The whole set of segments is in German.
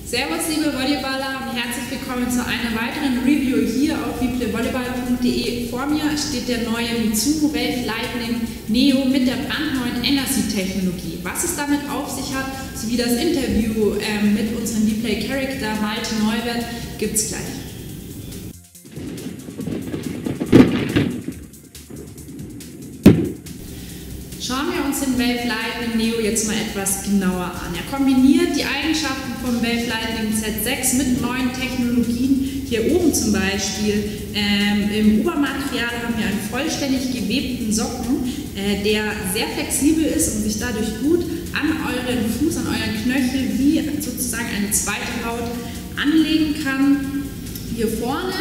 Servus liebe Volleyballer und herzlich willkommen zu einer weiteren Review hier auf wieplavolleyball.de. Vor mir steht der neue Mizuno Wave Lightning Neo mit der brandneuen NRC-Technologie. Was es damit auf sich hat, sowie das Interview mit unserem Replay-Character Malte Neubert gibt es gleich. Schauen wir uns den Wave Lightning Neo jetzt mal etwas genauer an. Er kombiniert die Eigenschaften vom Wave Lightning Z6 mit neuen Technologien. Hier oben zum Beispiel im Obermaterial haben wir einen vollständig gewebten Socken, der sehr flexibel ist und sich dadurch gut an euren Fuß, an euren Knöchel wie sozusagen eine zweite Haut anlegen kann. Hier vorne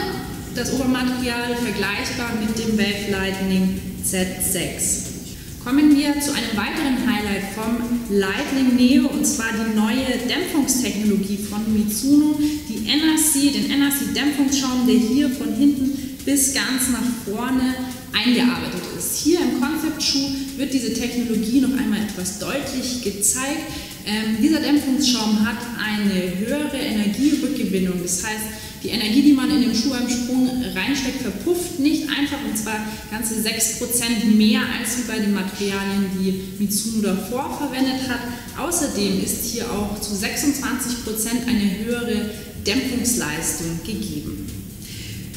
das Obermaterial vergleichbar mit dem Wave Lightning Z6. Kommen wir zu einem weiteren Highlight vom Lightning Neo, und zwar die neue Dämpfungstechnologie von Mizuno, den NRC-Dämpfungsschaum, der hier von hinten bis ganz nach vorne eingearbeitet ist. Hier im Concept-Schuh wird diese Technologie noch einmal etwas deutlich gezeigt. Dieser Dämpfungsschaum hat eine höhere Energierückgewinnung, das heißt, die Energie, die man in den Schuh beim Sprung reinsteckt, verpufft nicht einfach, und zwar ganze 6% mehr als wie bei den Materialien, die Mizuno davor verwendet hat. Außerdem ist hier auch zu 26% eine höhere Dämpfungsleistung gegeben.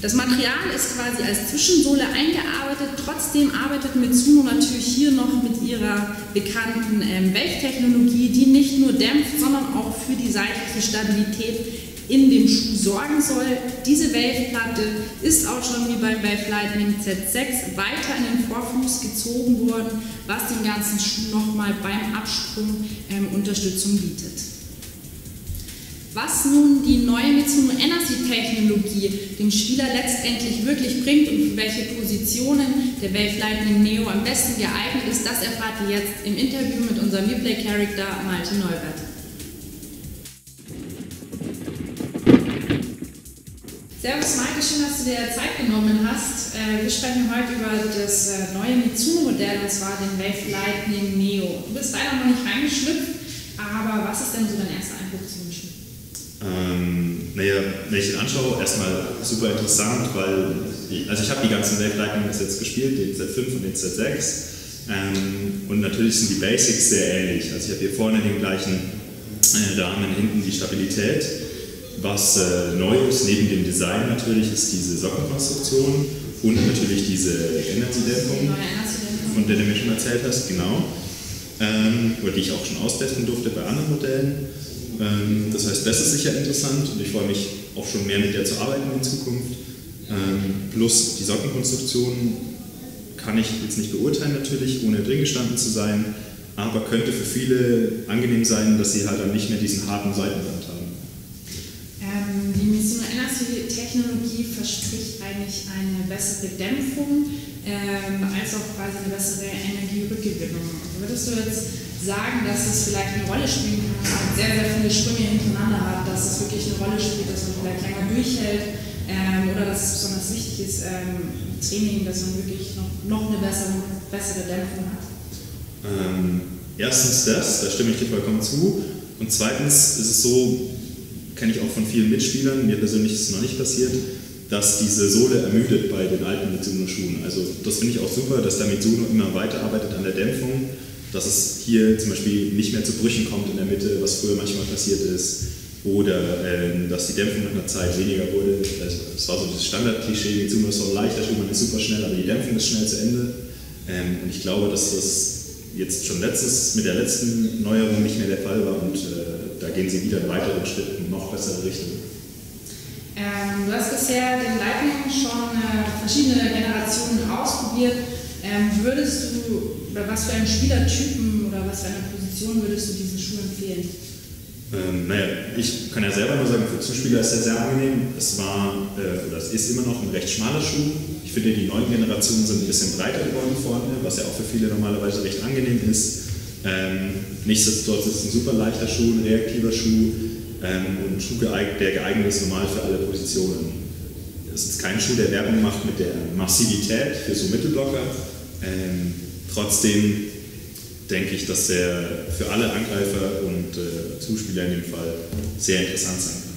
Das Material ist quasi als Zwischensohle eingearbeitet, trotzdem arbeitet Mizuno natürlich hier noch mit ihrer bekannten Wave-Technologie, die nicht nur dämpft, sondern auch für die seitliche Stabilität in dem Schuh sorgen soll. Diese Wave-Platte ist auch schon wie beim Wave Lightning Z6 weiter in den Vorfuß gezogen worden, was dem ganzen Schuh nochmal beim Absprung Unterstützung bietet. Was nun die neue Mizuno NRC-Technologie dem Spieler letztendlich wirklich bringt und für welche Positionen der Wave Lightning Neo am besten geeignet ist, das erfahrt ihr jetzt im Interview mit unserem Replay-Character Malte Neubert. Servus Malte, schön, dass du dir Zeit genommen hast. Wir sprechen heute über das neue Mizuno-Modell, und zwar den Wave Lightning Neo. Du bist leider noch nicht reingeschlüpft, aber was ist denn so dein erster Eindruck zu dem Schuh? Naja, wenn ich den anschaue, erstmal super interessant, weil ich habe die ganzen Wave Lightning jetzt gespielt, den Z5 und den Z6, und natürlich sind die Basics sehr ähnlich. Also ich habe hier vorne den gleichen Rahmen, hinten die Stabilität. Was neu ist, neben dem Design natürlich, ist diese Sockenkonstruktion und natürlich diese NRC-Dämpfung, von der du mir schon erzählt hast, genau. Oder die ich auch schon austesten durfte bei anderen Modellen. Das heißt, das ist sicher interessant und ich freue mich auch schon mehr mit der zu arbeiten in Zukunft. Plus die Sockenkonstruktion kann ich jetzt nicht beurteilen natürlich, ohne drin gestanden zu sein, aber könnte für viele angenehm sein, dass sie halt dann nicht mehr diesen harten Seitenrand haben. Die Mizuno NRC-Technologie verspricht eigentlich eine bessere Dämpfung als auch quasi eine bessere Energierückgewinnung. Würdest du jetzt sagen, dass es vielleicht eine Rolle spielen kann, wenn man sehr, sehr viele Sprünge hintereinander hat, dass es wirklich eine Rolle spielt, dass man vielleicht länger durchhält oder dass es besonders wichtig ist im Training, dass man wirklich noch eine bessere Dämpfung hat? Erstens da stimme ich dir vollkommen zu, und zweitens ist es so, kenne ich auch von vielen Mitspielern, mir persönlich ist es noch nicht passiert, dass diese Sohle ermüdet bei den alten Mizuno-Schuhen. Also das finde ich auch super, dass der Mizuno immer weiterarbeitet an der Dämpfung, dass es hier zum Beispiel nicht mehr zu Brüchen kommt in der Mitte, was früher manchmal passiert ist, oder dass die Dämpfung nach einer Zeit weniger wurde. Also, das war so das Standard-Klischee, Mizuno ist so ein leichter Schuh, man ist super schnell, aber die Dämpfung ist schnell zu Ende. Und ich glaube, dass das jetzt schon mit der letzten Neuerung nicht mehr der Fall war, und da gehen sie wieder einen weiteren Schritt in noch bessere Richtung. Du hast bisher den Lightning schon verschiedene Generationen ausprobiert. Was für einen Spielertypen oder was für eine Position würdest du diesen Schuh empfehlen? Naja, ich kann ja selber nur sagen, für Zuspieler ist er sehr angenehm. Es ist immer noch ein recht schmaler Schuh. Ich finde, die neuen Generationen sind ein bisschen breiter geworden vorne, was ja auch für viele normalerweise recht angenehm ist. Nichtsdestotrotz ist es ein super leichter Schuh, ein reaktiver Schuh und ein Schuh, der geeignet ist normal für alle Positionen. Es ist kein Schuh, der Werbung macht mit der Massivität für so Mittelblocker. Trotzdem denke ich, dass der für alle Angreifer und Zuspieler in dem Fall sehr interessant sein kann.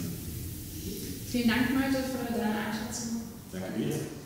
Vielen Dank, Malte, für deine Einschätzung. Danke dir.